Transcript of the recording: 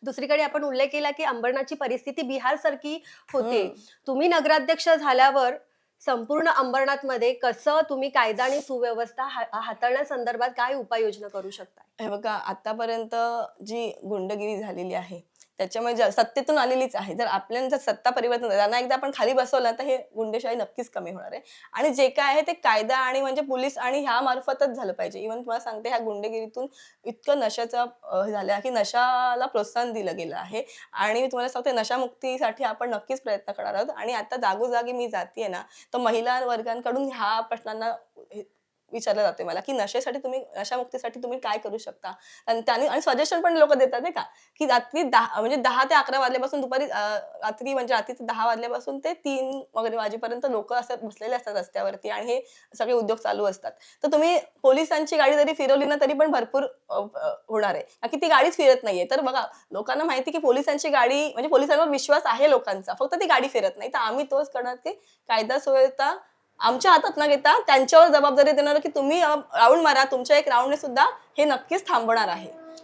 दुसरीकडे आपण उल्लेख केला की अंबरनाथची परिस्थिती बिहारसारखी होते. हं. तुम्ही नगराध्यक्ष झाल्यावर संपूर्ण अंबरनाथमध्ये कसं तुम्ही कायदा आणि सुव्यवस्था हाताळण्यासंदर्भात काय उपाययोजना करू शकताय? हे बघा आतापर्यंत जी गुंडगिरी झालेली आहे त्याच्यामुळे सत्तेतून आलेलीच आहे. जर आपल्याला जर सत्ता परिवर्तन झालं, त्यांना एकदा आपण खाली बसवलं तर हे गुंडेशाही नक्कीच कमी होणार आहे. आणि जे काय आहे ते कायदा आणि म्हणजे पोलीस आणि ह्या मार्फतच झालं पाहिजे. इव्हन तुम्हाला सांगते ह्या गुंडगिरीतून इतकं नशाचा झालं आहे की नशाला प्रोत्साहन दिलं गेलं आहे. आणि मी तुम्हाला सांगते नशामुक्तीसाठी आपण नक्कीच प्रयत्न करणार आहोत. आणि आता जागोजागी मी जातीये ना, तर महिला वर्गांकडून ह्या प्रश्नांना विचारलं जाते मला, की नशामुक्तीसाठी तुम्ही काय करू शकता? आणि त्यांनी आणि सजेशन पण लोकं देतात नाही का, की रात्री 10 म्हणजे 10 ते 11 वाजल्यापासून दुपारी रात्री म्हणजे रात्रीचे 10 वाजल्यापासून ते 3 वगैरे वाजेपर्यंत लोकं असं बसलेले असतात रस्त्यावरती आणि हे सगळे उद्योग चालू असतात. तर तुम्ही पोलिसांची गाडी जरी फिरवली ना, तरी पण भरपूर होणार आहे. का की ती गाडीच फिरत नाहीये. तर बघा, लोकांना माहिती की पोलिसांची गाडी म्हणजे पोलिसांवर विश्वास आहे लोकांचा. फक्त ती गाडी फिरत नाही. तर आम्ही तोच करणार की कायदा सुव्यवस्था आमच्या हातात न घेता त्यांच्यावर जबाबदारी देणार की तुम्ही राउंड मारा. तुमच्या एक राउंडने सुद्धा हे नक्कीच थांबवणार आहे.